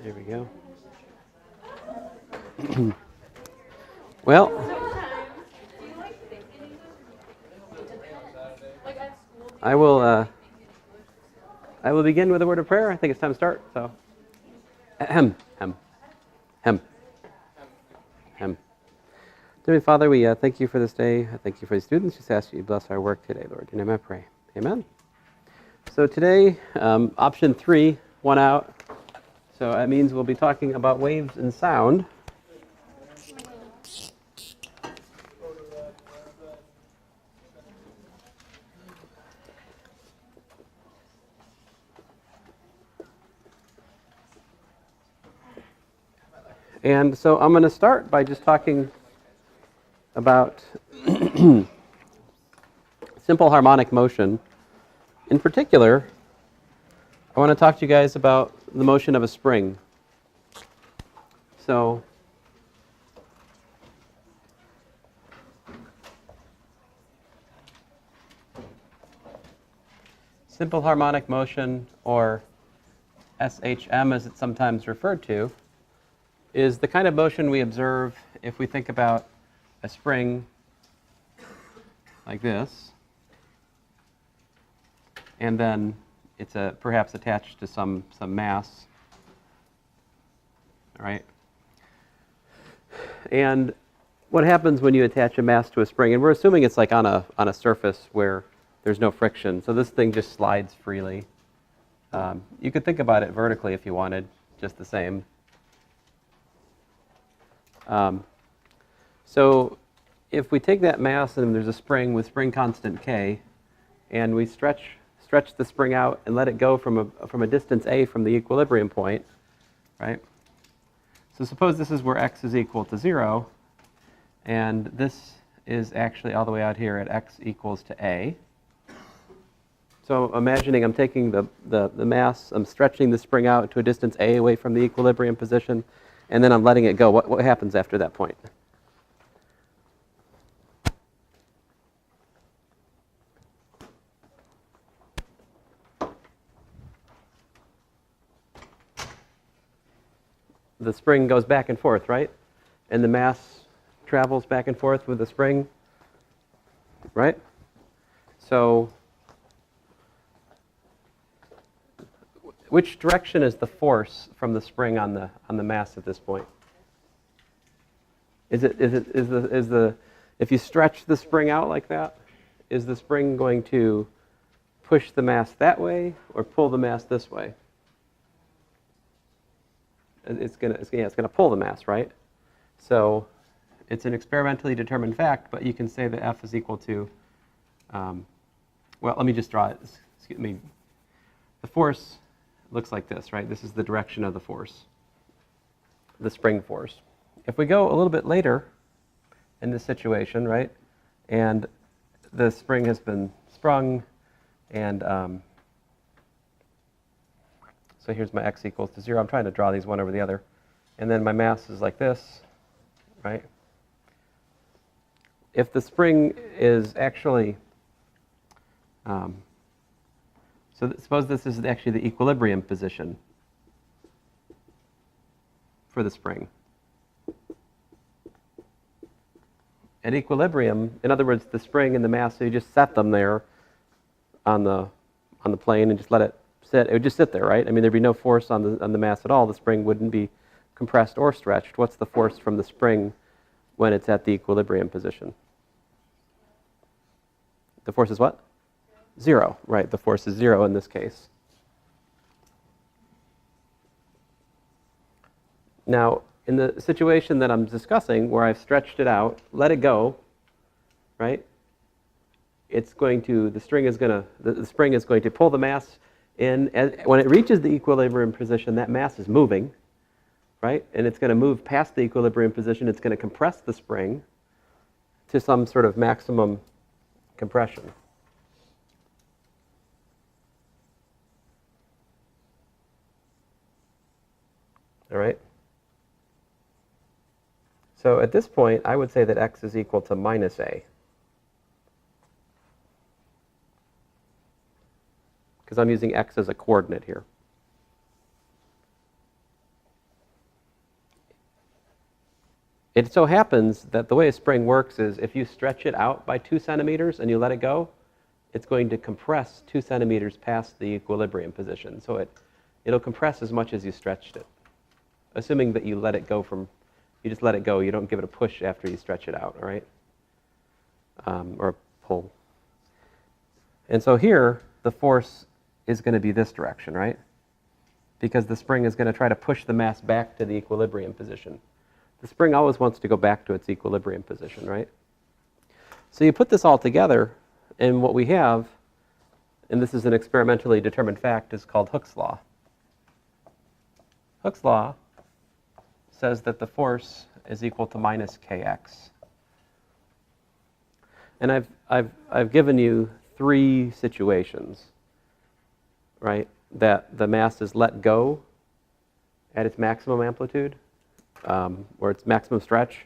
There we go. Well, I will. I will begin with a word of prayer. I think it's time to start. So, ahem, hem, hem, hem. Dear Father, we thank you for this day. I thank you for the students. Just ask you to bless our work today, Lord. In your name I pray. Amen. So today, option 3 won out. So that means we'll be talking about waves and sound. And so I'm going to start by just talking about simple harmonic motion. In particular, I want to talk to you guys about the motion of a spring. So, simple harmonic motion, or SHM as it's sometimes referred to, is the kind of motion we observe if we think about a spring like this, and then it's perhaps attached to some mass, all right? And what happens when you attach a mass to a spring, and we're assuming it's like on a surface where there's no friction, so this thing just slides freely. You could think about it vertically if you wanted, just the same. So if we take that mass and there's a spring with spring constant K, and we stretch the spring out and let it go from a distance A from the equilibrium point, right? So suppose this is where x is equal to 0, and this is actually all the way out here at x equals to A. So imagining I'm taking the mass, I'm stretching the spring out to a distance A away from the equilibrium position, and then I'm letting it go. What happens after that point? The spring goes back and forth, right? And the mass travels back and forth with the spring, right? So which direction is the force from the spring on the mass at this point? Is the if you stretch the spring out like that, is the spring going to push the mass that way or pull the mass this way? It's gonna pull the mass, right? So it's an experimentally determined fact, but you can say that F is equal to, well, let me just draw it. Excuse me. The force looks like this, right? This is the direction of the force, the spring force. If we go a little bit later in this situation, right, and the spring has been sprung, and so here's my x equals to 0. I'm trying to draw these one over the other. And then my mass is like this, right? If the spring is actually, suppose this is actually the equilibrium position for the spring. At equilibrium, in other words, the spring and the mass, so you just set them there on the plane and just let it sit. It would just sit there, right? I mean, there'd be no force on the mass at all. The spring wouldn't be compressed or stretched. What's the force from the spring when it's at the equilibrium position? The force is what? 0, right? The force is 0 in this case. Now, in the situation that I'm discussing, where I've stretched it out, let it go, right? It's going to, the spring is going to pull the mass in. And when it reaches the equilibrium position, that mass is moving, right? And it's going to move past the equilibrium position. It's going to compress the spring to some sort of maximum compression. All right? So at this point, I would say that x is equal to minus a. Because I'm using x as a coordinate here. It so happens that the way a spring works is if you stretch it out by 2 centimeters and you let it go, it's going to compress 2 centimeters past the equilibrium position. So it'll compress as much as you stretched it, assuming that you let it go you just let it go. You don't give it a push after you stretch it out, all right? Or a pull. And so here, the force is going to be this direction, right? Because the spring is going to try to push the mass back to the equilibrium position. The spring always wants to go back to its equilibrium position, right? So you put this all together, and what we have, and this is an experimentally determined fact, is called Hooke's law. Hooke's law says that the force is equal to minus kx. And I've given you 3 situations, right, that the mass is let go at its maximum amplitude, or its maximum stretch,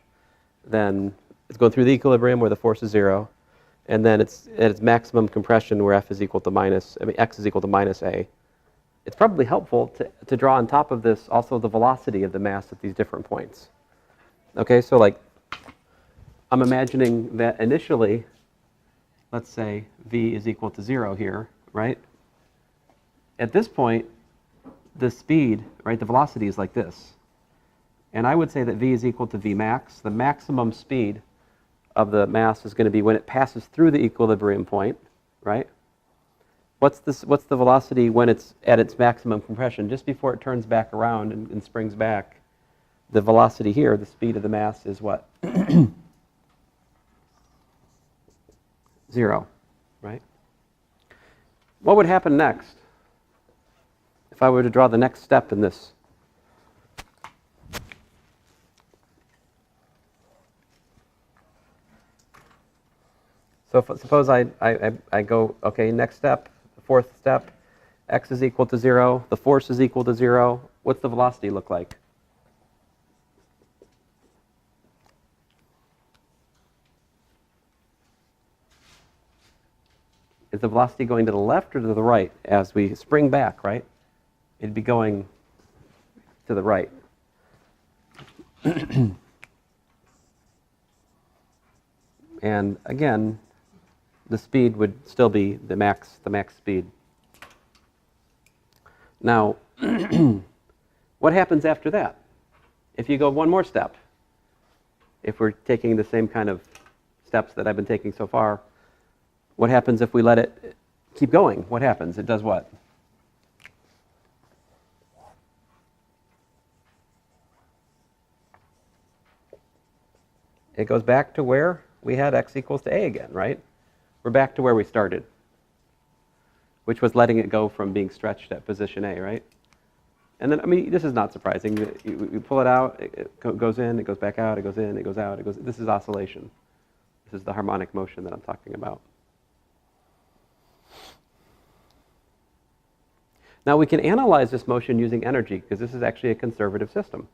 then it's going through the equilibrium where the force is 0, and then it's at its maximum compression where x is equal to minus a. It's probably helpful to draw on top of this also the velocity of the mass at these different points. Okay, so like I'm imagining that initially, let's say v is equal to 0 here, right? At this point, the speed, right, the velocity is like this. And I would say that v is equal to v max. The maximum speed of the mass is going to be when it passes through the equilibrium point, right? What's the velocity when it's at its maximum compression? Just before it turns back around and springs back, the velocity here, the speed of the mass, is what? 0, right? What would happen next if I were to draw the next step in this? So suppose I go, okay, next step, the 4th step, x is equal to 0, the force is equal to 0. What's the velocity look like? Is the velocity going to the left or to the right as we spring back, right? It'd be going to the right. And again, the speed would still be the max speed. Now, what happens after that? If you go one more step, if we're taking the same kind of steps that I've been taking so far, what happens if we let it keep going? What happens? It does what? It goes back to where we had x equals to a again, right? We're back to where we started, which was letting it go from being stretched at position A, right? And then, I mean, this is not surprising. You pull it out, it goes in, it goes back out, it goes in, it goes out, it goes. This is oscillation. This is the harmonic motion that I'm talking about. Now we can analyze this motion using energy, because this is actually a conservative system.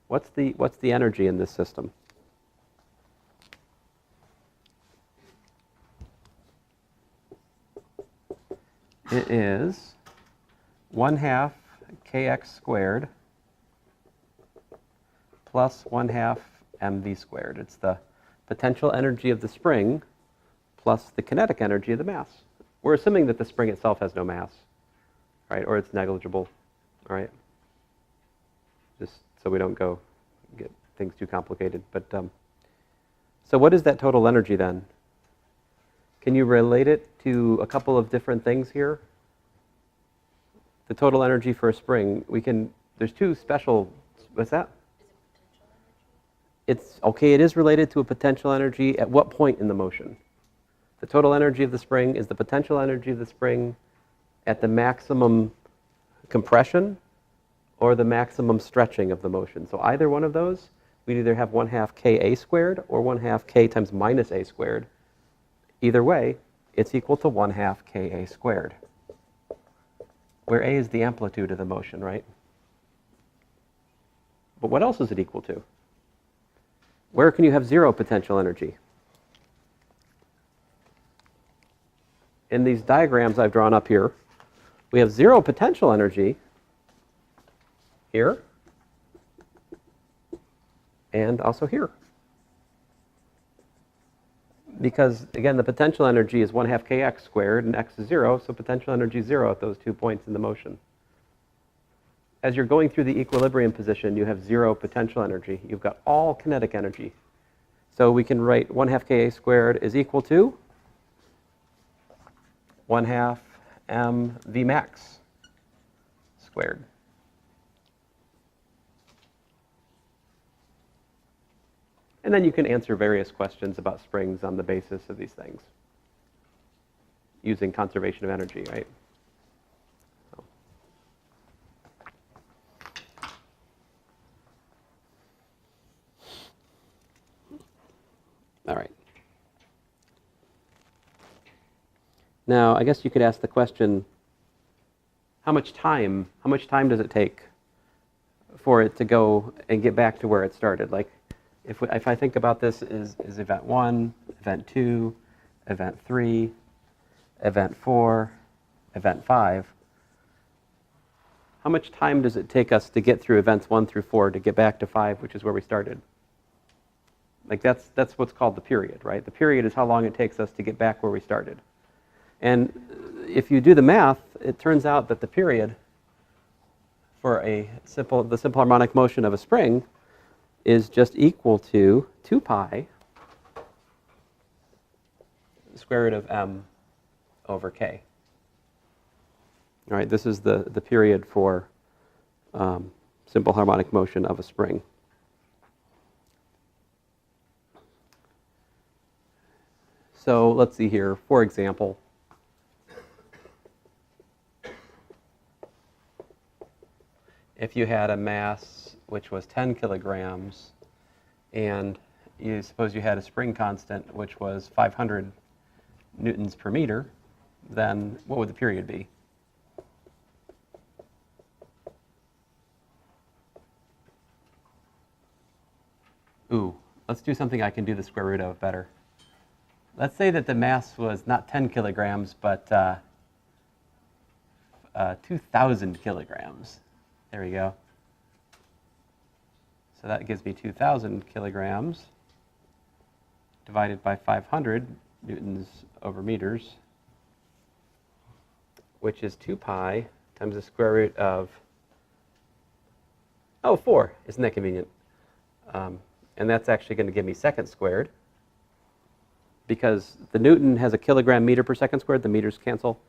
What's the energy in this system? It is 1/2 kx squared plus 1/2 mv squared. It's the potential energy of the spring plus the kinetic energy of the mass. We're assuming that the spring itself has no mass, right? Or it's negligible, all right? Just so we don't get things too complicated. But so what is that total energy then? Can you relate it to a couple of different things here? The total energy for a spring, there's 2 special, what's that? It's, okay, it is related to a potential energy at what point in the motion? The total energy of the spring is the potential energy of the spring at the maximum compression or the maximum stretching of the motion. So either one of those, we'd either have 1/2 ka squared or 1/2 k times minus a squared. Either way, it's equal to 1/2 ka squared, where a is the amplitude of the motion, right? But what else is it equal to? Where can you have 0 potential energy? In these diagrams I've drawn up here, we have 0 potential energy here, and also here. Because, again, the potential energy is 1/2 kx squared, and x is 0, so potential energy is 0 at those 2 points in the motion. As you're going through the equilibrium position, you have 0 potential energy. You've got all kinetic energy. So we can write 1/2 ka squared is equal to 1/2 mv max squared. And then you can answer various questions about springs on the basis of these things using conservation of energy, right? So. All right. Now, I guess you could ask the question, how much time does it take for it to go and get back to where it started? Like, if I think about this as event 1, event 2, event 3, event 4, event 5, how much time does it take us to get through events 1 through 4 to get back to 5, which is where we started? Like, that's what's called the period, right? The period is how long it takes us to get back where we started. And if you do the math, it turns out that the period for the simple harmonic motion of a spring is just equal to 2 pi square root of m over k. All right, this is the period for simple harmonic motion of a spring. So let's see here, for example, if you had a mass which was 10 kilograms, and suppose you had a spring constant which was 500 newtons per meter, then what would the period be? Ooh, let's do something I can do the square root of better. Let's say that the mass was not 10 kilograms, but 2,000 kilograms. There we go. So that gives me 2,000 kilograms divided by 500 newtons over meters, which is 2 pi times the square root of, 4. Isn't that convenient? And that's actually going to give me seconds squared, because the Newton has a kilogram meter per second squared, the meters cancel,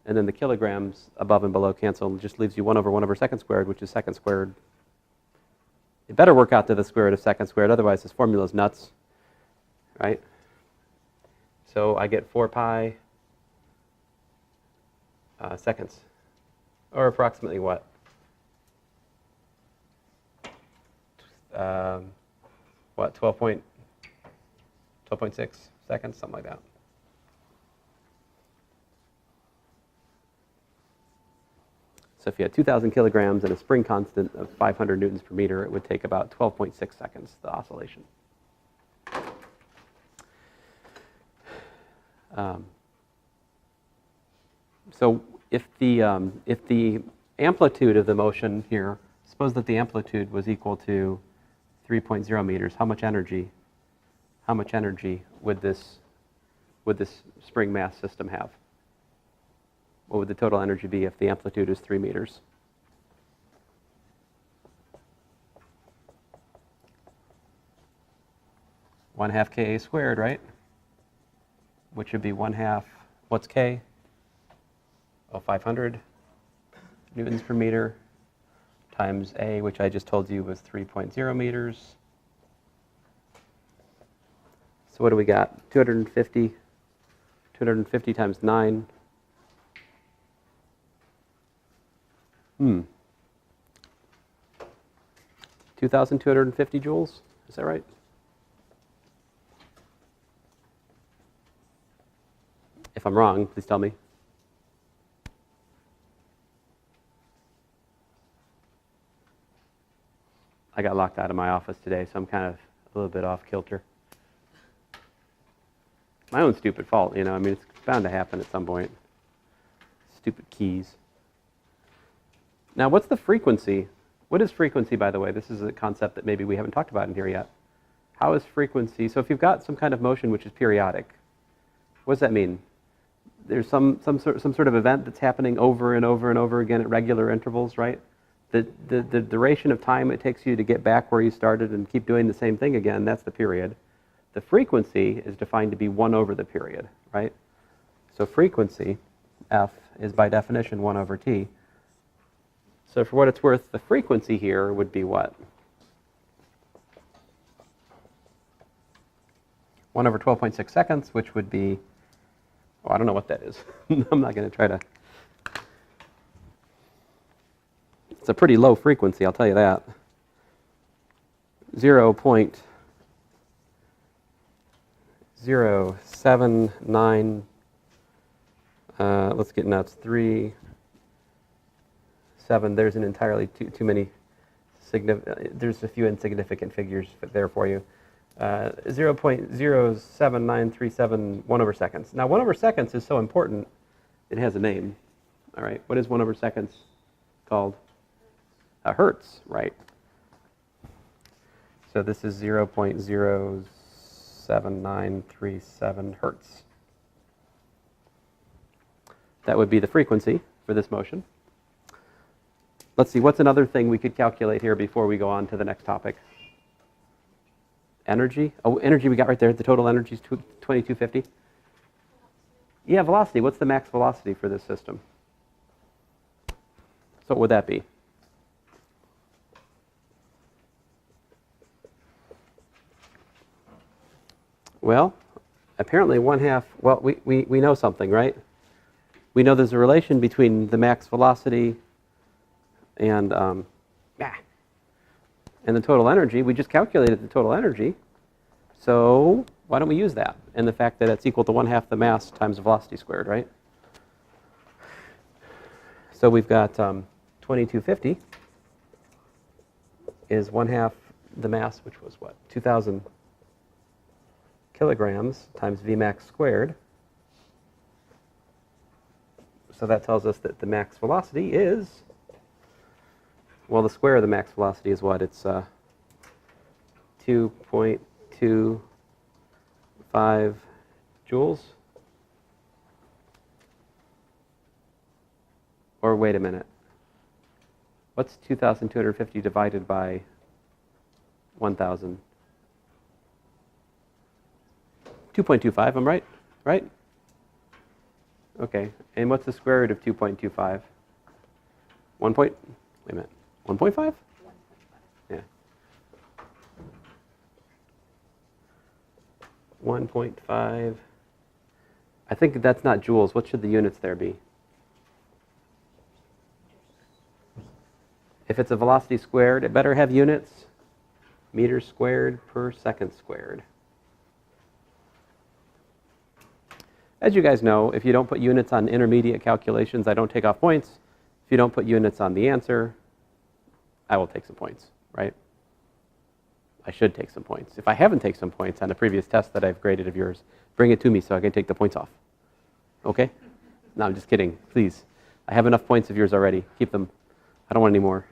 and then the kilograms above and below cancel, and just leaves you 1 over 1 over second squared, which is second squared. It better work out to the square root of second squared, otherwise this formula is nuts, right? So I get 4 pi seconds, or approximately what? 12.6 seconds, something like that. So if you had 2,000 kilograms and a spring constant of 500 newtons per meter, it would take about 12.6 seconds, the oscillation. So if the amplitude of the motion here, suppose that the amplitude was equal to 3.0 meters, how much energy would this spring mass system have? What would the total energy be if the amplitude is 3 meters? One half Ka squared, right? Which would be 1/2, what's K? 500 newtons per meter times A, which I just told you was 3.0 meters. So what do we got? 250 times 9. 2,250 joules, is that right? If I'm wrong, please tell me. I got locked out of my office today, so I'm kind of a little bit off kilter. My own stupid fault, you know, I mean, it's bound to happen at some point. Stupid keys. Now, what's the frequency What is frequency, by the way? This is a concept that maybe we haven't talked about in here yet. How is frequency? So if you've got some kind of motion which is periodic, what does that mean? There's some sort of event that's happening over and over and over again at regular intervals, right? The duration of time it takes you to get back where you started and keep doing the same thing again, that's the period. The frequency is defined to be 1 over the period, right? So frequency, F, is by definition 1 over T. So for what it's worth, the frequency here would be what? 1 over 12.6 seconds, which would be, oh, I don't know what that is. I'm not going to try to. It's a pretty low frequency, I'll tell you that. 0.079, let's get nuts, 3, 7, there's an entirely too many, there's a few insignificant figures there for you. 0.07937 1 over seconds. Now 1 over seconds is so important, it has a name. All right, what is 1 over seconds called? A hertz, right? So this is 0.07937 hertz. That would be the frequency for this motion. Let's see, what's another thing we could calculate here before we go on to the next topic? Energy? Oh, energy we got right there. The total energy is 2250. Yeah, velocity. What's the max velocity for this system? So what would that be? Well, apparently 1/2, well, we know something, right? We know there's a relation between the max velocity and the total energy. We just calculated the total energy. So why don't we use that? And the fact that it's equal to 1/2 the mass times the velocity squared, right? So we've got 2250 is 1/2 the mass, which was what? 2,000 kilograms times Vmax squared. So that tells us that the max velocity is, well, the square of the max velocity is what? It's 2.25 joules. Or wait a minute. What's 2,250 divided by 1,000? 2.25, I'm right? Right? Okay. And what's the square root of 2.25? 1 point? Wait a minute. 1.5? Yeah. 1.5. I think that's not joules. What should the units there be? If it's a velocity squared, it better have units. Meters squared per second squared. As you guys know, if you don't put units on intermediate calculations, I don't take off points. If you don't put units on the answer, I will take some points, right? I should take some points. If I haven't taken some points on a previous test that I've graded of yours, bring it to me so I can take the points off. Okay? No, I'm just kidding. Please. I have enough points of yours already. Keep them. I don't want any more.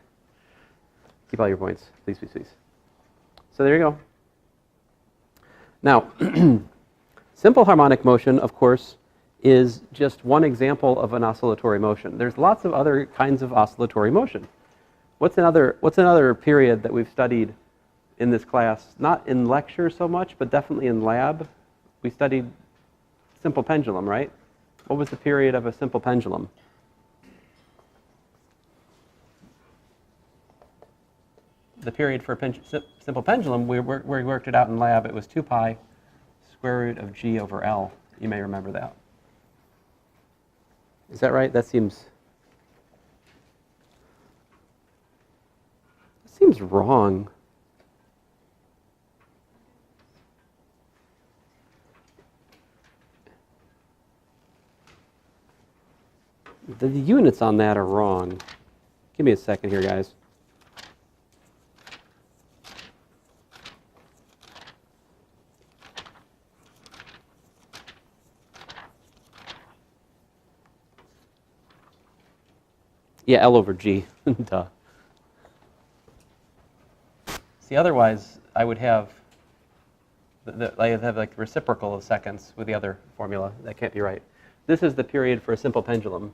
Keep all your points. Please, please, please. So there you go. Now, simple harmonic motion, of course, is just one example of an oscillatory motion. There's lots of other kinds of oscillatory motion. What's another period that we've studied in this class? Not in lecture so much, but definitely in lab. We studied simple pendulum, right? What was the period of a simple pendulum? The period for a simple pendulum, we worked it out in lab. It was 2 pi square root of g over L. You may remember that. Is that right? That seems wrong. The units on that are wrong. Give me a second here, guys. Yeah, L over G. Duh. See, otherwise, I would have I have like reciprocal of seconds with the other formula. That can't be right. This is the period for a simple pendulum.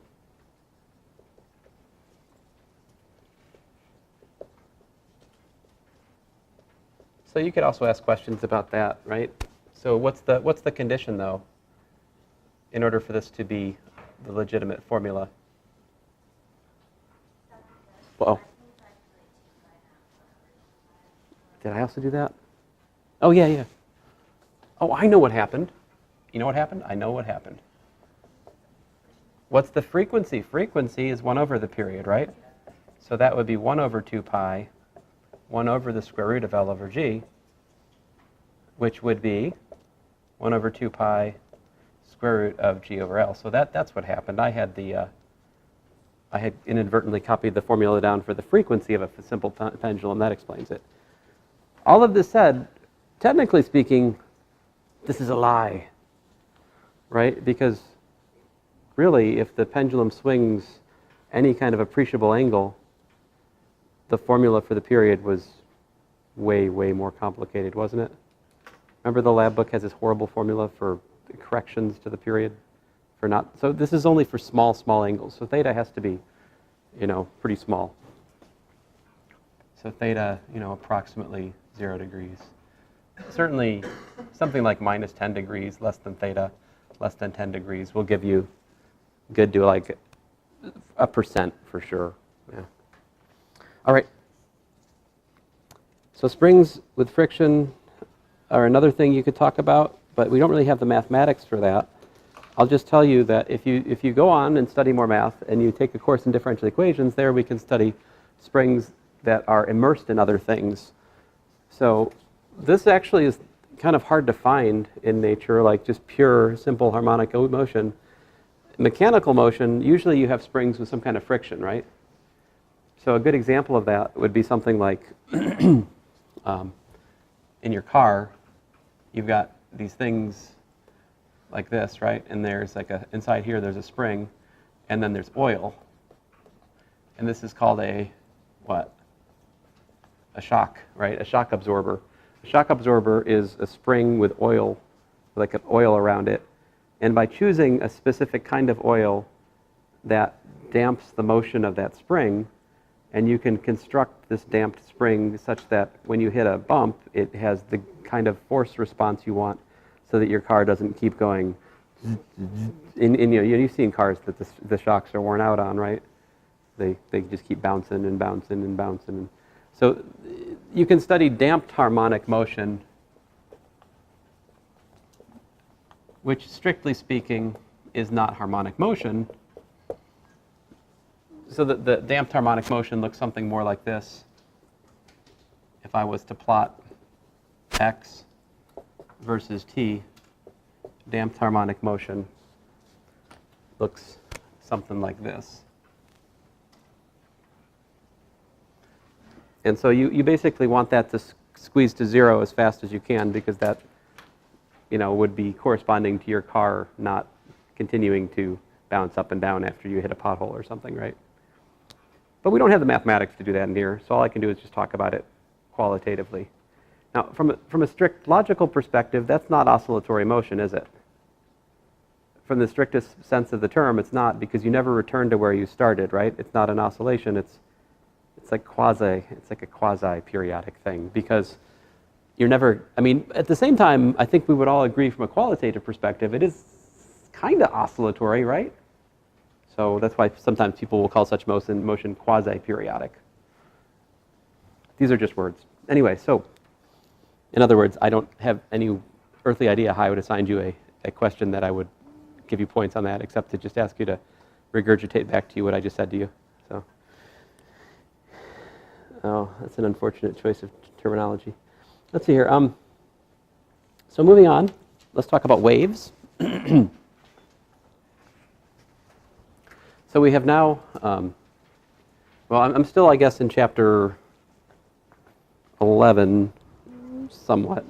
So you could also ask questions about that, right? So what's the condition, though, in order for this to be the legitimate formula? Uh-oh. Did I also do that? Oh, yeah, yeah. Oh, I know what happened. You know what happened? I know what happened. What's the frequency? Frequency is 1 over the period, right? So that would be 1 over 2 pi, 1 over the square root of L over G, which would be 1 over 2 pi square root of G over L. So that's what happened. I had inadvertently copied the formula down for the frequency of a simple pendulum. That explains it. All of this said, technically speaking, this is a lie, right? Because really, if the pendulum swings any kind of appreciable angle, the formula for the period was way, way more complicated, wasn't it? Remember the lab book has this horrible formula for corrections to the period? So this is only for small angles. So theta has to be, pretty small. So theta, approximately 0 degrees. Certainly something like minus 10 degrees, less than theta, less than 10 degrees will give you good to like 1% for sure. Yeah. All right. So springs with friction are another thing you could talk about, but we don't really have the mathematics for that. I'll just tell you that if you go on and study more math and you take a course in differential equations, there we can study springs that are immersed in other things. So this actually is kind of hard to find in nature, like just pure, simple harmonic motion. Mechanical motion, usually you have springs with some kind of friction, right? So a good example of that would be something like in your car, you've got these things like this, right? And there's like inside here there's a spring, and then there's oil. And this is called a shock, right? A shock absorber. A shock absorber is a spring with oil, like an oil around it. And by choosing a specific kind of oil that damps the motion of that spring, and you can construct this damped spring such that when you hit a bump, it has the kind of force response you want so that your car doesn't keep going. You've seen cars that the shocks are worn out on, right? They just keep bouncing and bouncing and bouncing. So you can study damped harmonic motion, which strictly speaking is not harmonic motion. So the damped harmonic motion looks something more like this. If I was to plot x versus t, damped harmonic motion looks something like this. And so you basically want that to squeeze to 0 as fast as you can, because that would be corresponding to your car not continuing to bounce up and down after you hit a pothole or something, right? But we don't have the mathematics to do that in here, so all I can do is just talk about it qualitatively. Now, from a strict logical perspective, that's not oscillatory motion, is it? From the strictest sense of the term, it's not, because you never return to where you started, right? It's not an oscillation. It's like a quasi-periodic thing, because you're never, at the same time, I think we would all agree from a qualitative perspective, it is kind of oscillatory, right? So that's why sometimes people will call such motion quasi-periodic. These are just words. Anyway, so in other words, I don't have any earthly idea how I would assign you a question that I would give you points on that, except to just ask you to regurgitate back to you what I just said to you. So, oh, that's an unfortunate choice of terminology. Let's see here. So moving on, let's talk about waves. So we have now, well, I'm still, I guess, in chapter 11, somewhat.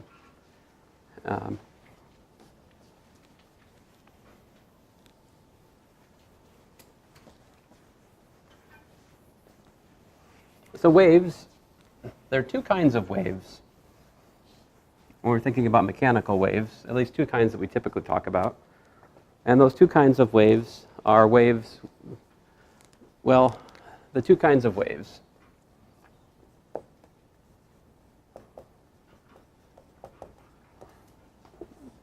So waves, there are two kinds of waves. When we're thinking about mechanical waves, at least two kinds that we typically talk about. And those two kinds of waves are waves, well, the two kinds of waves.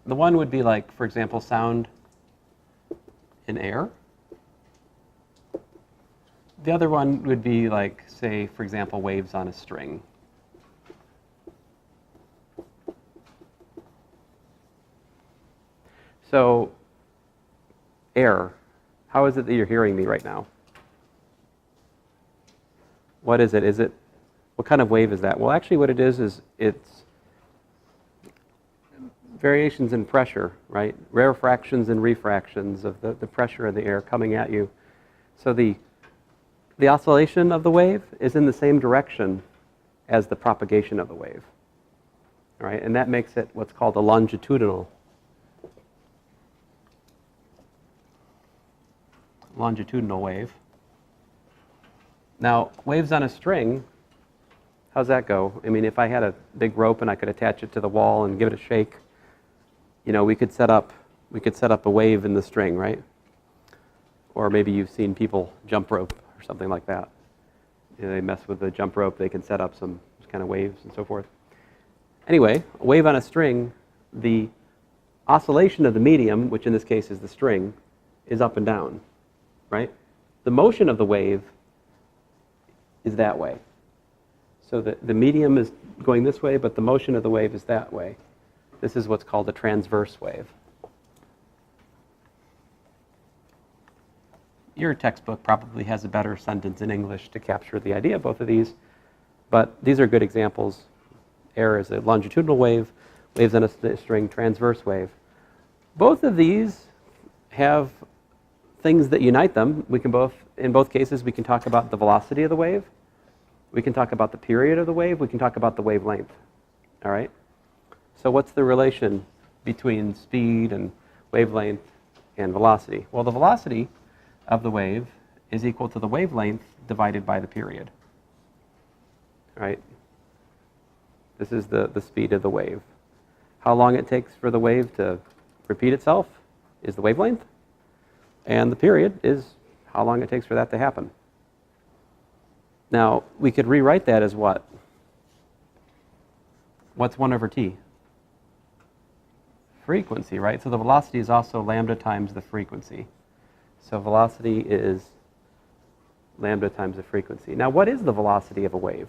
The one would be like, for example, sound in air. The other one would be like, say, for example, waves on a string. So, air, how is it that you're hearing me right now? What is it? What kind of wave is that? Well, actually what it is it's variations in pressure, right? Rarefractions and refractions of the pressure of the air coming at you. So the oscillation of the wave is in the same direction as the propagation of the wave, all right? And that makes it what's called a longitudinal wave. Now, waves on a string, how's that go? I mean, if I had a big rope and I could attach it to the wall and give it a shake, you know, we could set up a wave in the string, right? Or maybe you've seen people jump rope or something like that. You know, they mess with the jump rope, they can set up some kind of waves and so forth. Anyway, a wave on a string, the oscillation of the medium, which in this case is the string, is up and down, right? The motion of the wave is that way. So the medium is going this way, but the motion of the wave is that way. This is what's called a transverse wave. Your textbook probably has a better sentence in English to capture the idea of both of these, but these are good examples. Air is a longitudinal wave, waves on a string, transverse wave. Both of these have things that unite them. In both cases, we can talk about the velocity of the wave. We can talk about the period of the wave. We can talk about the wavelength, all right? So what's the relation between speed and wavelength and velocity? Well, the velocity of the wave is equal to the wavelength divided by the period, right? This is the speed of the wave. How long it takes for the wave to repeat itself is the wavelength, and the period is how long it takes for that to happen. Now, we could rewrite that as what? What's 1 over t? Frequency, right? So the velocity is also lambda times the frequency. So velocity is lambda times the frequency. Now, what is the velocity of a wave?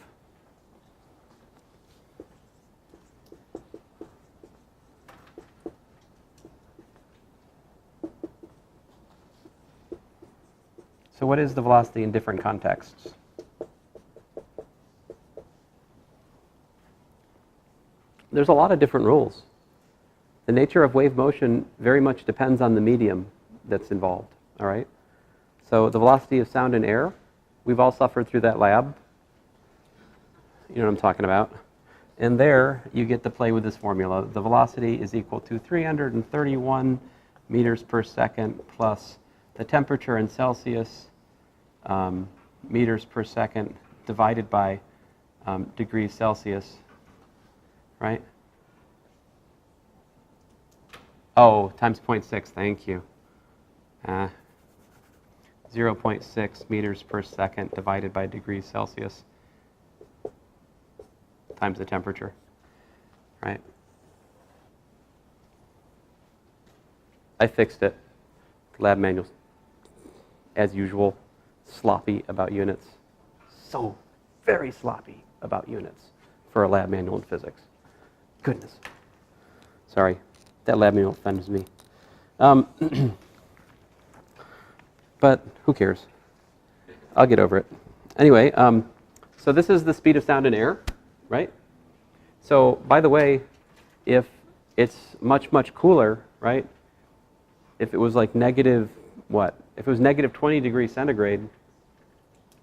So what is the velocity in different contexts? There's a lot of different rules. The nature of wave motion very much depends on the medium that's involved, all right? So the velocity of sound in air, we've all suffered through that lab. You know what I'm talking about. And there, you get to play with this formula. The velocity is equal to 331 meters per second plus the temperature in Celsius, meters per second, divided by degrees Celsius, right? Oh, times 0.6, thank you. 0.6 meters per second divided by degrees Celsius times the temperature, right? I fixed it. Lab manuals, as usual, sloppy about units. So very sloppy about units for a lab manual in physics. Goodness. Sorry, that lab manual offends me. But who cares? I'll get over it. Anyway, so this is the speed of sound in air, right? So, by the way, if it's much, much cooler, right? If it was like negative, what? If it was negative 20 degrees centigrade,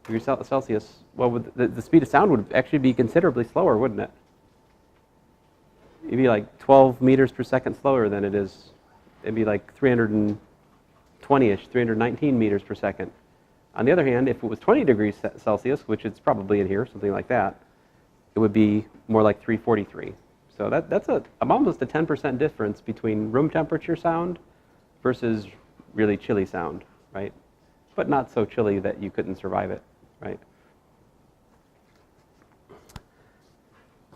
degrees Celsius, well, the speed of sound would actually be considerably slower, wouldn't it? It'd be like 12 meters per second slower than it is. It'd be like 320-ish, 319 meters per second. On the other hand, if it was 20 degrees Celsius, which it's probably in here, something like that, it would be more like 343. So that's almost a 10% difference between room temperature sound versus really chilly sound, right? But not so chilly that you couldn't survive it, right?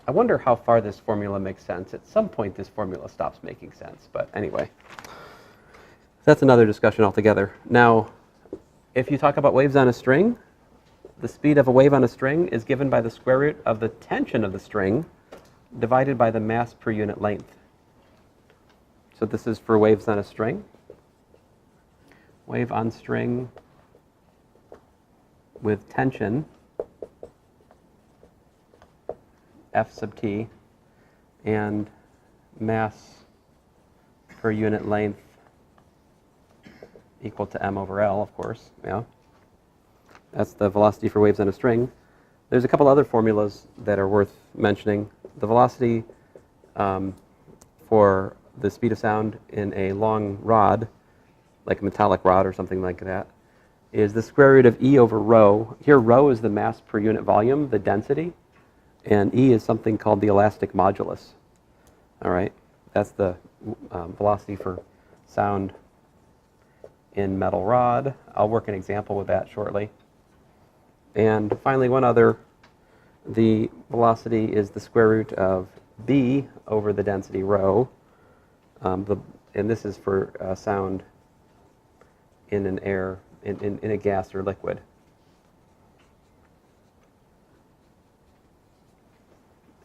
I wonder how far this formula makes sense. At some point, this formula stops making sense. But anyway, that's another discussion altogether. Now, if you talk about waves on a string, the speed of a wave on a string is given by the square root of the tension of the string divided by the mass per unit length. So this is for waves on a string. Wave on string with tension F sub t and mass per unit length equal to m over L, of course. Yeah, that's the velocity for waves on a string. There's a couple other formulas that are worth mentioning. The velocity for the speed of sound in a long rod, like a metallic rod or something like that, is the square root of E over rho. Here, rho is the mass per unit volume, the density, and E is something called the elastic modulus. All right, that's the velocity for sound in metal rod. I'll work an example with that shortly. And finally, one other, the velocity is the square root of B over the density rho. And this is for sound in an air, in a gas or liquid.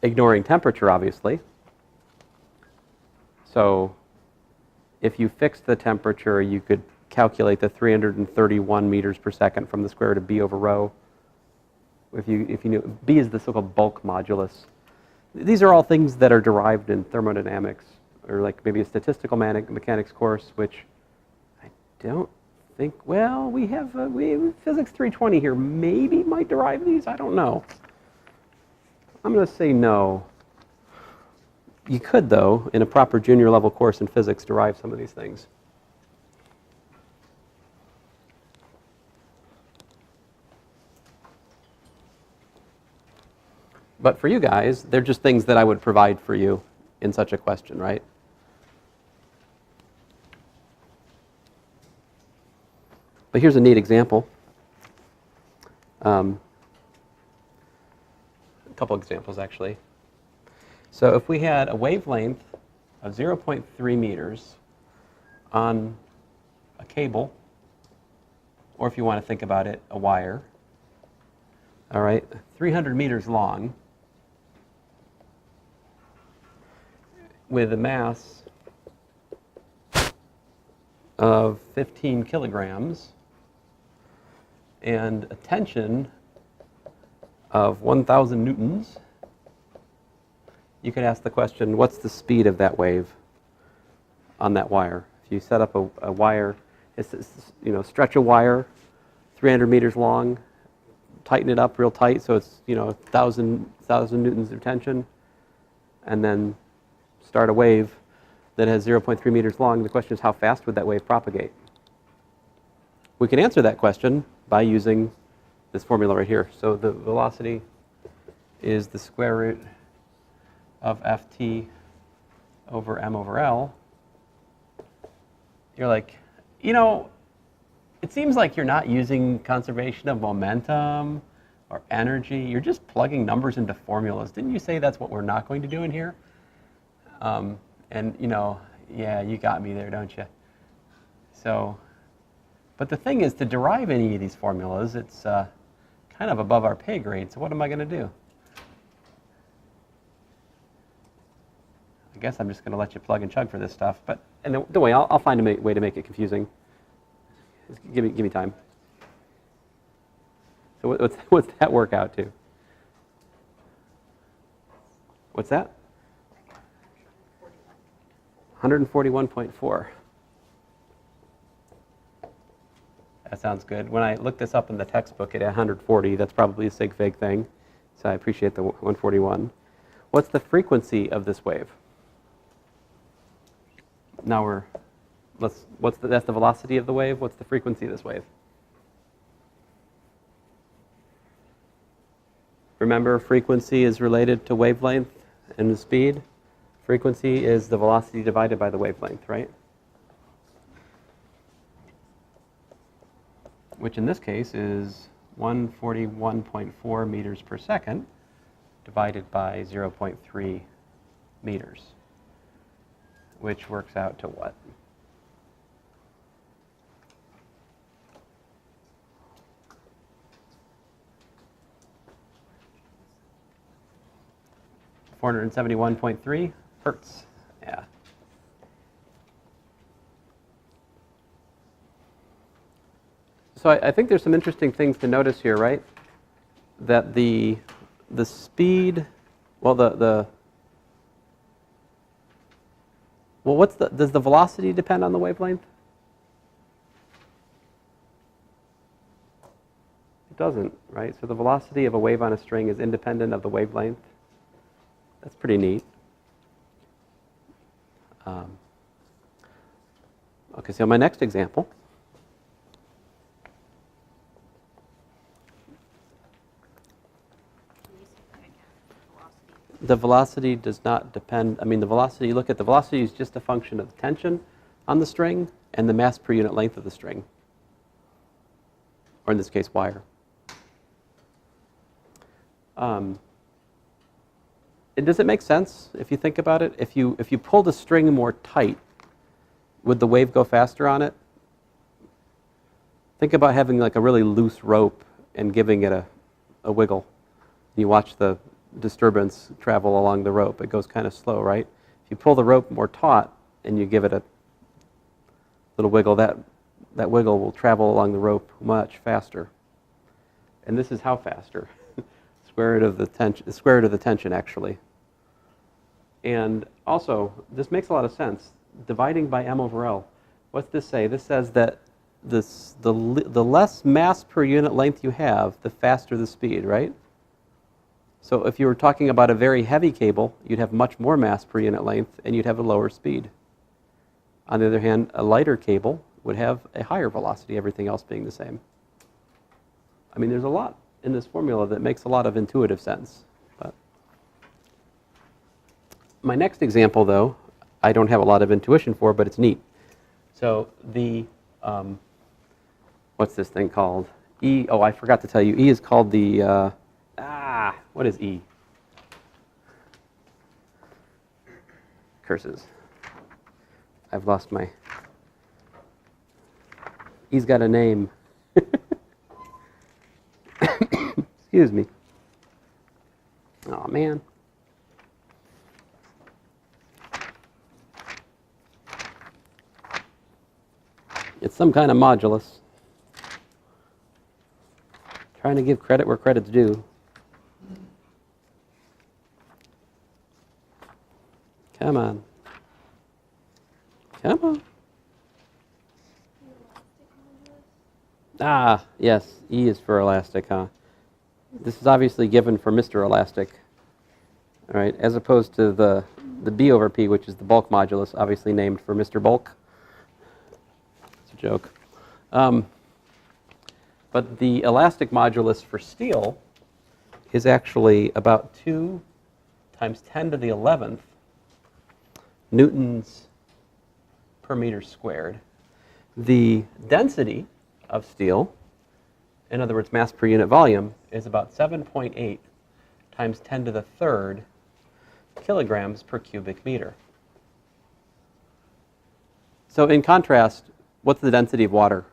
Ignoring temperature, obviously. So if you fixed the temperature, you could calculate the 331 meters per second from the square root of B over rho. If you knew, B is the so-called bulk modulus. These are all things that are derived in thermodynamics, or like maybe a statistical mechanics course, which I don't think, well, we have Physics 320 here. Maybe might derive these, I don't know. I'm going to say no. You could, though, in a proper junior level course in physics, derive some of these things. But for you guys, they're just things that I would provide for you in such a question, right? But here's a neat example. A couple examples, actually. So if we had a wavelength of 0.3 meters on a cable, or if you want to think about it, a wire, all right, 300 meters long, with a mass of 15 kilograms and a tension of 1,000 newtons, you could ask the question, what's the speed of that wave on that wire? If you set up a wire, stretch a wire 300 meters long, tighten it up real tight so it's 1,000 newtons of tension, and then start a wave that has 0.3 meters long, the question is how fast would that wave propagate? We can answer that question by using this formula right here. So the velocity is the square root of ft over m over L. You're like, it seems like you're not using conservation of momentum or energy. You're just plugging numbers into formulas. Didn't you say that's what we're not going to do in here? Yeah, you got me there, don't you? So, but the thing is, to derive any of these formulas, it's kind of above our pay grade. So what am I going to do? I guess I'm just going to let you plug and chug for this stuff. But don't worry, I'll find a way to make it confusing. Just give me time. So what's that work out to? What's that? 141.4. That sounds good. When I looked this up in the textbook at 140, that's probably a sig fig thing. So I appreciate the 141. What's the frequency of this wave? Now that's the velocity of the wave. What's the frequency of this wave? Remember, frequency is related to wavelength and the speed. Frequency is the velocity divided by the wavelength, right? Which in this case is 141.4 meters per second divided by 0.3 meters, which works out to what? $471.3 hertz. Yeah. So I think there's some interesting things to notice here, right? That the speed, well, does the velocity depend on the wavelength? It doesn't, right? So the velocity of a wave on a string is independent of the wavelength. That's pretty neat. Okay, so my next example. The velocity does not depend, I mean the velocity, look at the velocity is just a function of the tension on the string and the mass per unit length of the string, or in this case wire. Does it make sense if you think about it? If you pull the string more tight, would the wave go faster on it? Think about having like a really loose rope and giving it a wiggle. You watch the disturbance travel along the rope. It goes kind of slow, right? If you pull the rope more taut and you give it a little wiggle, that wiggle will travel along the rope much faster. And this is how faster? Square root of the tension, actually. And also, this makes a lot of sense. Dividing by m over L. What's this say? This says that the less mass per unit length you have, the faster the speed, right? So if you were talking about a very heavy cable, you'd have much more mass per unit length and you'd have a lower speed. On the other hand, a lighter cable would have a higher velocity, everything else being the same. I mean, there's a lot in this formula that makes a lot of intuitive sense. But my next example, though, I don't have a lot of intuition for, but it's neat. So the, what's this thing called? E, oh, I forgot to tell you, E is called the, what is E? Curses. I've lost my, E's got a name. Excuse me. Oh, man. It's some kind of modulus. Trying to give credit where credit's due. Come on. Come on. Ah, yes. E is for elastic, huh? This is obviously given for Mr. Elastic. All right, as opposed to the B over P, which is the bulk modulus, obviously named for Mr. Bulk. It's a joke. But the elastic modulus for steel is actually about 2 times 10 to the 11th newtons per meter squared. The density of steel, in other words, mass per unit volume, is about 7.8 times 10 to the 3rd kilograms per cubic meter. So in contrast, what's the density of water?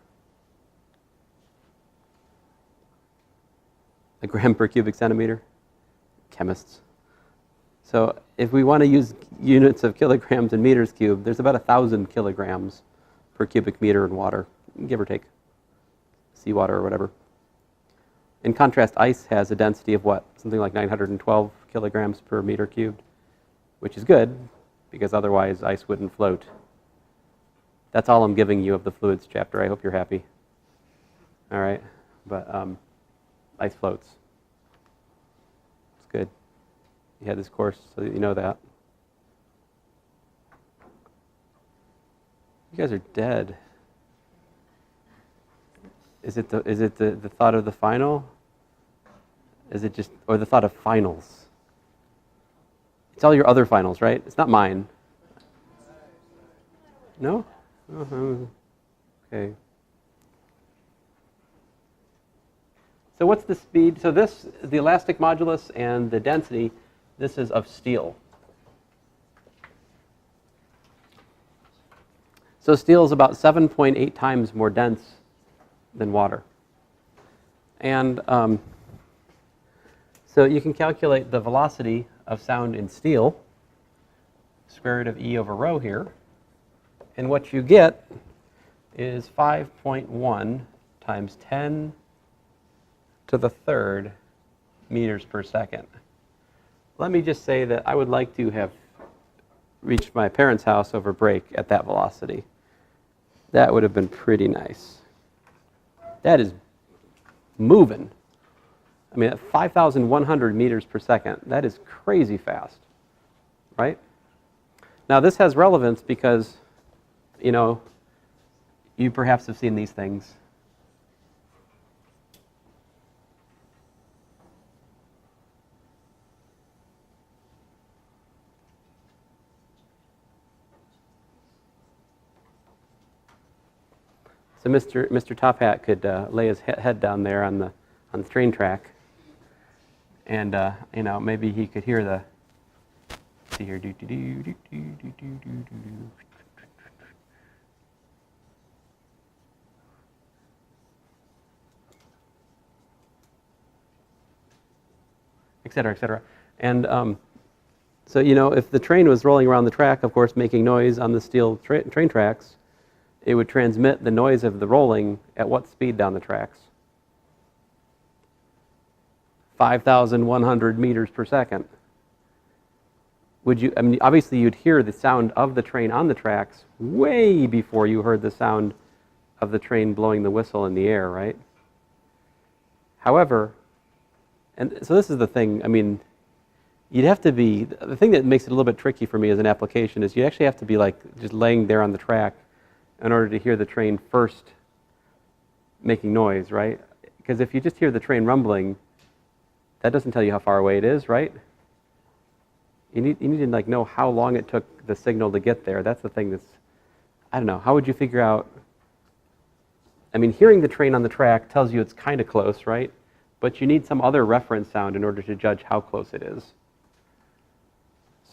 A gram per cubic centimeter? Chemists. So if we want to use units of kilograms and meters cubed, there's about 1,000 kilograms per cubic meter in water, give or take, seawater or whatever. In contrast, ice has a density of what? Something like 912 kilograms per meter cubed, which is good, because otherwise ice wouldn't float. That's all I'm giving you of the fluids chapter. I hope you're happy. All right, but ice floats. It's good. You had this course so that you know that. You guys are dead. Is it the thought of the final? Is it just, or the thought of finals? It's all your other finals, right? It's not mine. No? Okay. So what's the speed? So this, the elastic modulus and the density, this is of steel. So steel is about 7.8 times more dense than water. And so you can calculate the velocity of sound in steel, square root of E over rho here. And what you get is 5.1 times 10 to the third meters per second. Let me just say that I would like to have reached my parents' house over break at that velocity. That would have been pretty nice. That is moving. I mean, at 5,100 meters per second, that is crazy fast, right? Now, this has relevance because, you know, you perhaps have seen these things. So Mr. Top Hat could lay his head down there on the train track, and you know, maybe he could hear the, see here, do do do do do do do do, et cetera, et cetera. And so, you know, if the train was rolling around the track, of course, making noise on the steel train tracks, it would transmit the noise of the rolling at what speed down the tracks? 5,100 meters per second. Would you, I mean, obviously you'd hear the sound of the train on the tracks way before you heard the sound of the train blowing the whistle in the air, right? However, and so this is the thing, I mean, you'd have to be, the thing that makes it a little bit tricky for me as an application is you actually have to be like just laying there on the track in order to hear the train first making noise, right? Because if you just hear the train rumbling, that doesn't tell you how far away it is, right? You need to like know how long it took the signal to get there. That's the thing that's, I don't know, how would you figure out, I mean, hearing the train on the track tells you it's kind of close, right? But you need some other reference sound in order to judge how close it is.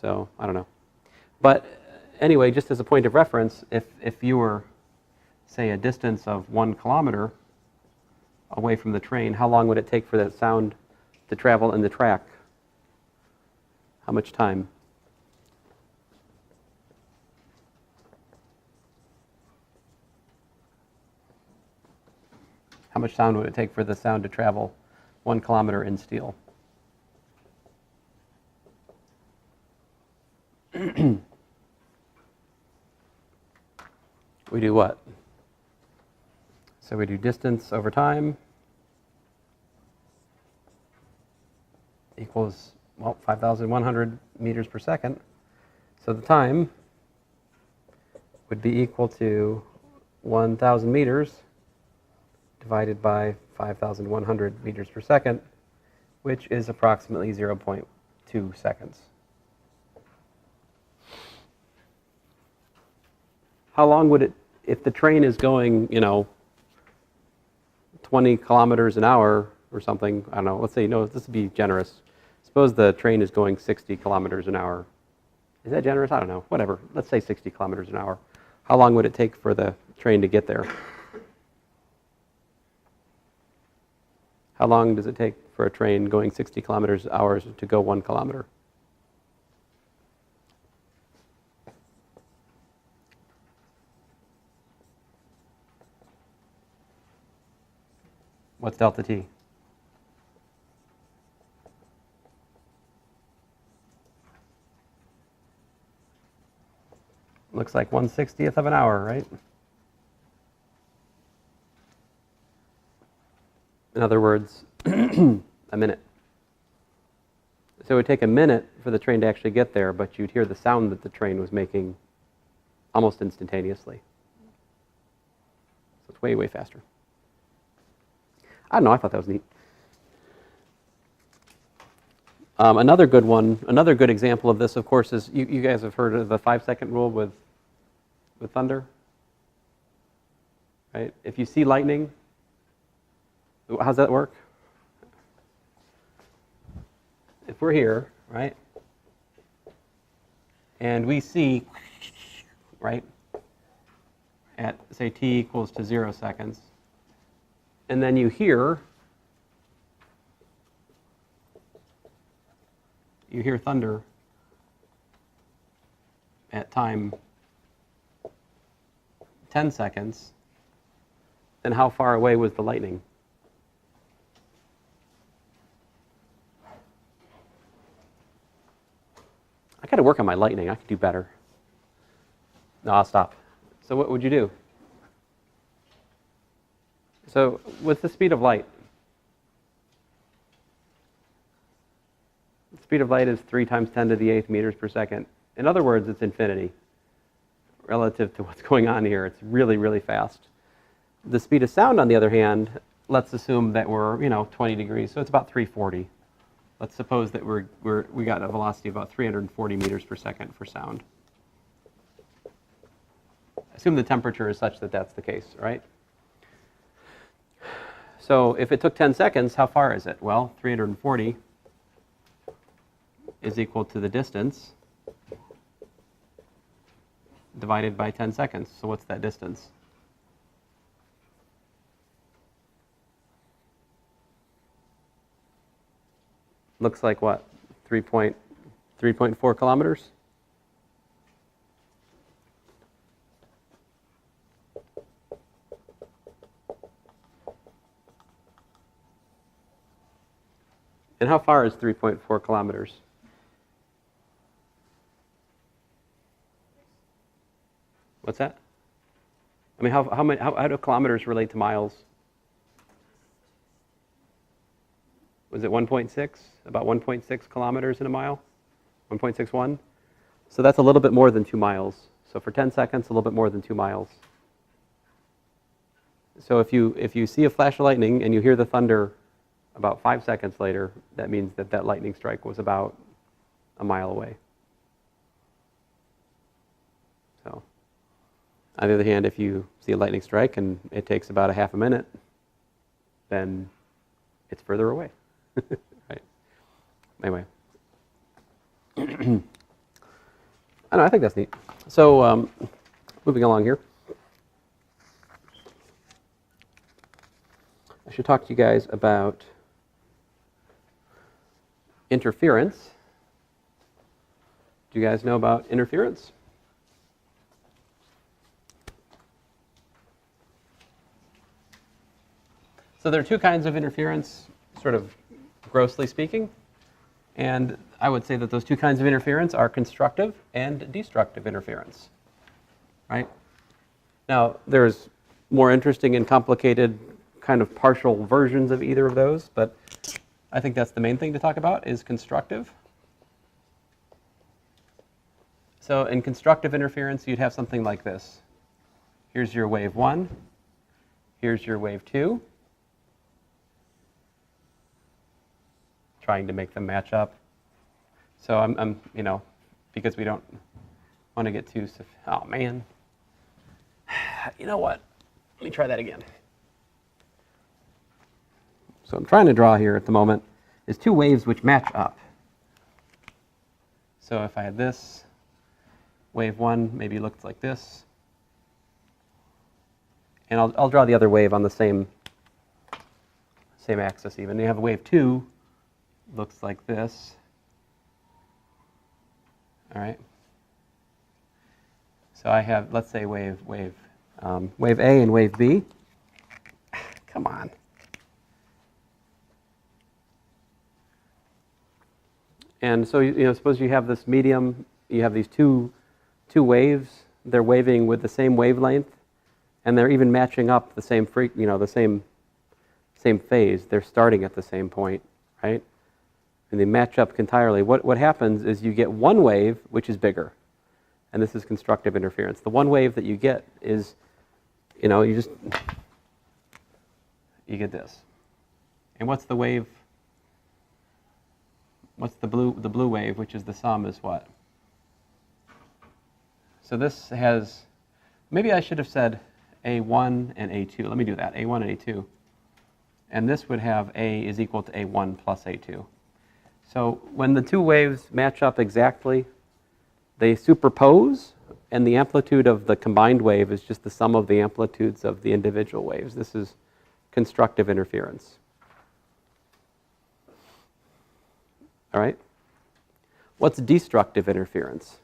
So, I don't know. But anyway, just as a point of reference, if you were, say, a distance of 1 kilometer away from the train, how long would it take for that sound to travel in the track? How much time? How much sound would it take for the sound to travel 1 kilometer in steel? We do what? So we do distance over time equals, well, 5,100 meters per second. So the time would be equal to 1,000 meters divided by 5,100 meters per second, which is approximately 0.2 seconds. How long would it, if the train is going, you know, 20 kilometers an hour or something, I don't know, let's say, no, this would be generous. Suppose the train is going 60 kilometers an hour. Is that generous? I don't know, whatever. Let's say 60 kilometers an hour. How long would it take for the train to get there? How long does it take for a train going 60 kilometers an hour to go 1 kilometer? What's delta t? Looks like 1/60th of an hour, right? In other words, a minute. So it would take a minute for the train to actually get there, but you'd hear the sound that the train was making almost instantaneously. So it's way, way faster. I don't know, I thought that was neat. Another good one, another good example of this, of course, is you guys have heard of the 5-second rule with thunder, right? If you see lightning, how's that work? If we're here, right, and we see, right, at, say, t equals to 0 seconds, and then you hear thunder at time 10 seconds, then how far away was the lightning? I got to work on my lightning. I could do better. No, I'll stop. So what would you do? So with the speed of light, the speed of light is 3 times 10 to the 8th meters per second. In other words, it's infinity relative to what's going on here. It's really, really fast. The speed of sound, on the other hand, let's assume that we're 20 degrees, so it's about 340. Let's suppose that we got a velocity of about 340 meters per second for sound. Assume the temperature is such that that's the case, right? So if it took 10 seconds, how far is it? Well, 340 is equal to the distance divided by 10 seconds. So what's that distance? Looks like what? 3.4 kilometers? And how far is 3.4 kilometers? What's that? I mean, how do kilometers relate to miles? Was it 1.6? About 1.6 kilometers in a mile? 1.61? So that's a little bit more than 2 miles. So for 10 seconds, a little bit more than 2 miles. So if you see a flash of lightning and you hear the thunder about 5 seconds later, that means that that lightning strike was about a mile away. So, on the other hand, if you see a lightning strike and it takes about a half a minute, then it's further away. Right. Anyway. I don't know, I think that's neat. So, moving along here. I should talk to you guys about interference. Do you guys know about interference? So there are 2 kinds of interference, sort of grossly speaking. And I would say that those 2 kinds of interference are constructive and destructive interference. Right? Now, there's more interesting and complicated kind of partial versions of either of those, but I think that's the main thing to talk about, is constructive. So in constructive interference, you'd have something like this. Here's your wave 1. Here's your wave 2. Trying to make them match up. So I'm because we don't want to get too, oh man. You know what? Let me try that again. So I'm trying to draw here at the moment is 2 waves which match up. So if I had this, wave 1 maybe looked like this. And I'll draw the other wave on the same axis even. You have wave 2 looks like this. All right. So I have, let's say, wave A and wave B. Come on. And so suppose you have this medium. You have these two waves. They're waving with the same wavelength, and they're even matching up the same the same phase. They're starting at the same point, right? And they match up entirely. What happens is you get one wave which is bigger, and this is constructive interference. The one wave that you get is, you get this. And what's the wave? What's the blue wave, which is the sum, is what? So this has, maybe I should have said A1 and A2. Let me do that, A1 and A2. And this would have A is equal to A1 plus A2. So when the two waves match up exactly, they superpose, and the amplitude of the combined wave is just the sum of the amplitudes of the individual waves. This is constructive interference. All right? What's destructive interference?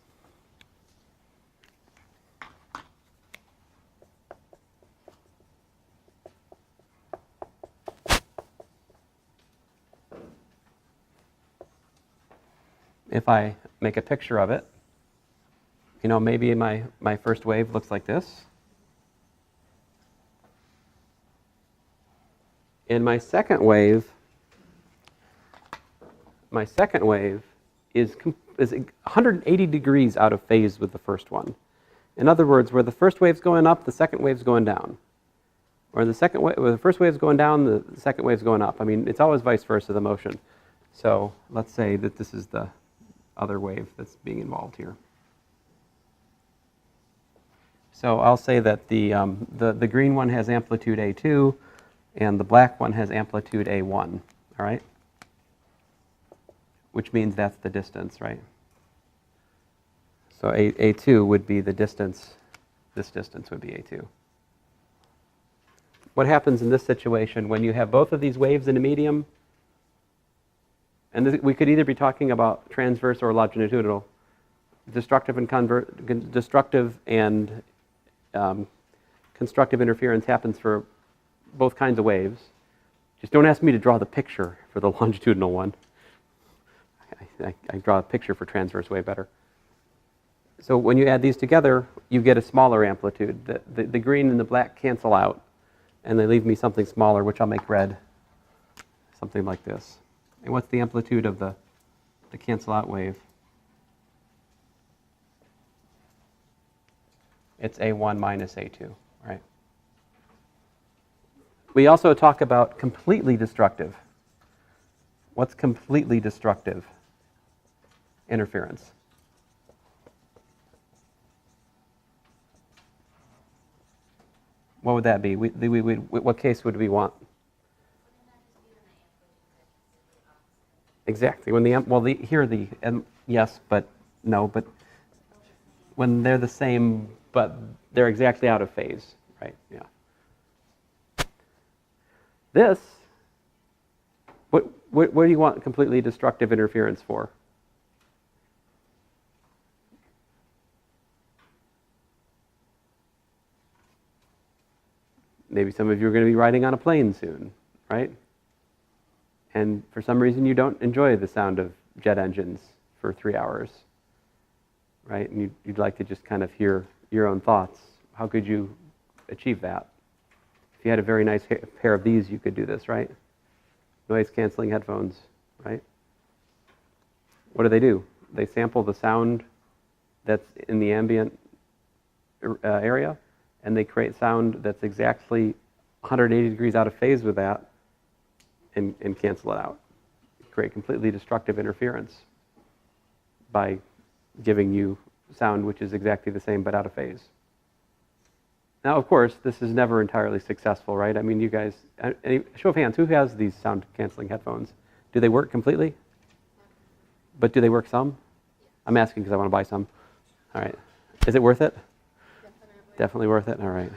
If I make a picture of it, you know, maybe my first wave looks like this. And my second wave is 180 degrees out of phase with the first one. In other words, where the first wave's going up, the second wave's going down. Or the first wave's going down, the second wave's going up. I mean, it's always vice versa, the motion. So let's say that this is the other wave that's being involved here. So I'll say that the green one has amplitude A2, and the black one has amplitude A1, all right? Which means that's the distance, right? So A2 would be the distance. This distance would be A2. What happens in this situation when you have both of these waves in a medium? And we could either be talking about transverse or longitudinal. Destructive and constructive interference happens for both kinds of waves. Just don't ask me to draw the picture for the longitudinal one. I draw a picture for transverse way better. So when you add these together, you get a smaller amplitude. The green and the black cancel out, and they leave me something smaller, which I'll make red, something like this. And what's the amplitude of the cancel out wave? It's A1 minus A2, right? We also talk about completely destructive. What's completely destructive interference? What would that be? What case would we want? Exactly. When yes, but no, but when they're the same, but they're exactly out of phase, right? Yeah. This, what do you want completely destructive interference for? Maybe some of you are going to be riding on a plane soon, right? And for some reason you don't enjoy the sound of jet engines for 3 hours, right? And you'd like to just kind of hear your own thoughts. How could you achieve that? If you had a very nice pair of these, you could do this, right? Noise canceling headphones, right? What do? They sample the sound that's in the ambient area, and they create sound that's exactly 180 degrees out of phase with that, and cancel it out. Create completely destructive interference by giving you sound which is exactly the same but out of phase. Now, of course, this is never entirely successful, right? I mean, you guys, show of hands, who has these sound canceling headphones? Do they work completely? But do they work some? I'm asking because I want to buy some. All right. Is it worth it? Definitely worth it? All right.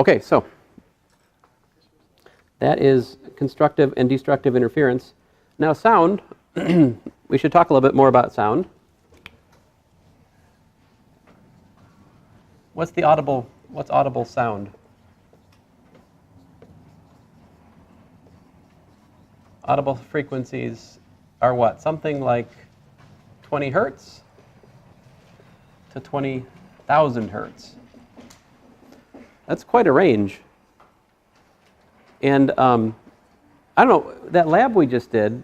Okay, so that is constructive and destructive interference. Now sound, we should talk a little bit more about sound. What's audible sound? Audible frequencies are what? Something like 20 hertz to 20,000 hertz. That's quite a range. And I don't know, that lab we just did,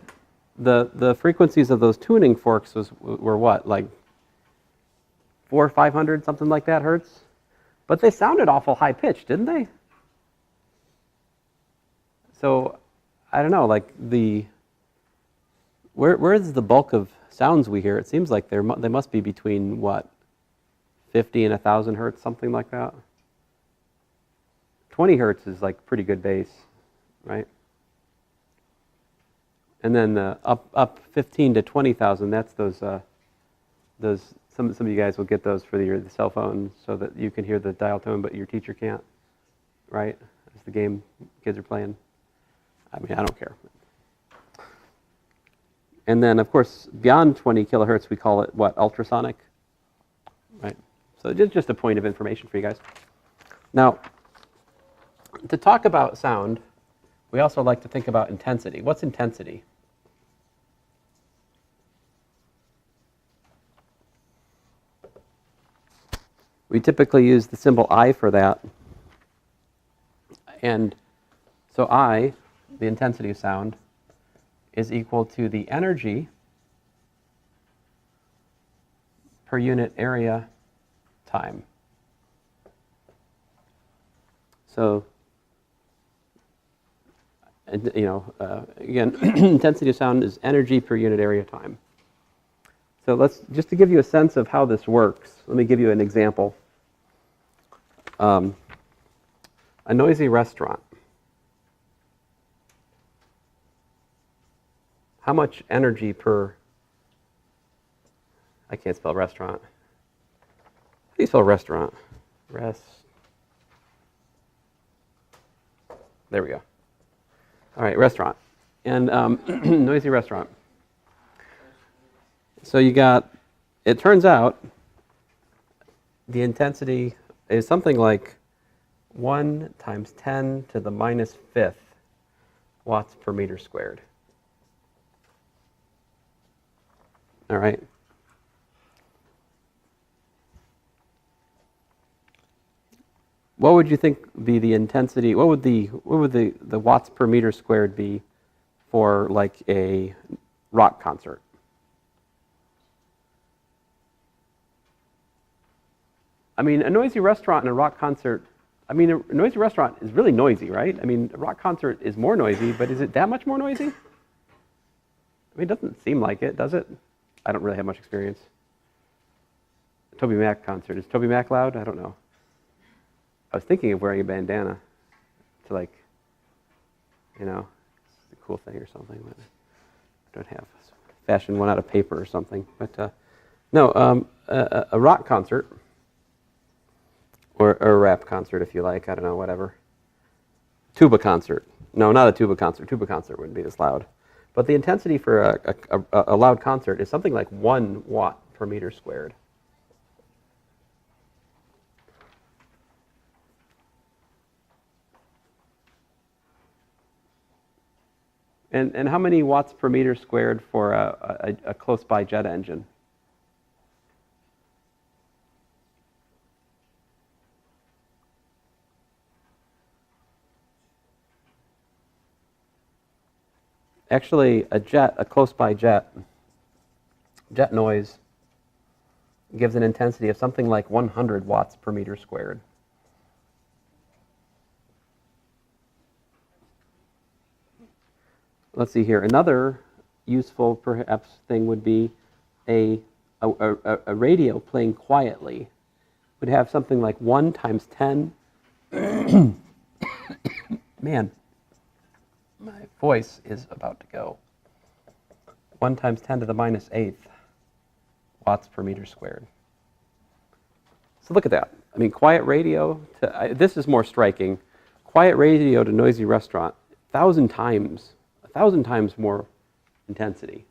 the frequencies of those tuning forks were what, like 400 or 500, something like that, hertz? But they sounded awful high pitched, didn't they? So I don't know, like where is the bulk of sounds we hear? It seems like they must be between, what, 50 and 1,000 hertz, something like that. 20 hertz is like pretty good bass, right? And then up 15 to 20,000, that's those some of you guys will get those for your cell phone so that you can hear the dial tone, but your teacher can't, right? As the game kids are playing. I mean, I don't care. And then, of course, beyond 20 kilohertz, we call it, what, ultrasonic, right? So just a point of information for you guys. Now, to talk about sound, we also like to think about intensity. What's intensity? We typically use the symbol I for that. And so I, the intensity of sound, is equal to the energy per unit area time. So, again, intensity of sound is energy per unit area time. So just to give you a sense of how this works, let me give you an example. A noisy restaurant. How much energy per, I can't spell restaurant. How do you spell restaurant? There we go. All right, restaurant. And noisy restaurant. So you got, it turns out, the intensity is something like 1 times 10 to the minus 5th watts per meter squared. All right. What would you think be the intensity? What would the watts per meter squared be for like a rock concert? I mean, a noisy restaurant and a rock concert. I mean, a noisy restaurant is really noisy, right? I mean, a rock concert is more noisy, but is it that much more noisy? I mean, it doesn't seem like it, does it? I don't really have much experience. Toby Mac concert. Is Toby Mac loud? I don't know. I was thinking of wearing a bandana to, like, it's a cool thing or something, but I don't have. Fashion one out of paper or something. But no, a rock concert, or a rap concert if you like, I don't know, whatever. Tuba concert. No, not a tuba concert. Tuba concert wouldn't be this loud. But the intensity for a loud concert is something like 1 watt per meter squared. And how many watts per meter squared for a close-by jet engine? Actually, a close-by jet noise gives an intensity of something like 100 watts per meter squared. Let's see here. Another useful, perhaps, thing would be a radio playing quietly would have something like 1 times 10. Man, my voice is about to go. 1 times 10 to the minus 8th watts per meter squared. So look at that. I mean, quiet radio to, this is more striking. Quiet radio to noisy restaurant, 1,000 times more intensity.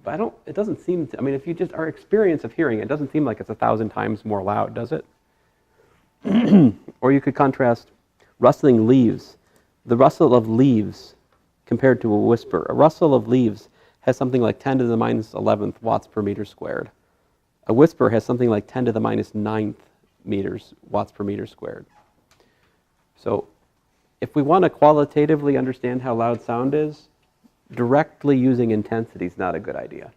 But it doesn't seem to, I mean, if you just, our experience of hearing, it doesn't seem like it's 1,000 times more loud, does it? Or you could contrast rustling leaves. The rustle of leaves compared to a whisper. A rustle of leaves has something like 10 to the minus 11th watts per meter squared. A whisper has something like 10 to the minus 9th watts per meter squared. So if we want to qualitatively understand how loud sound is, directly using intensity is not a good idea.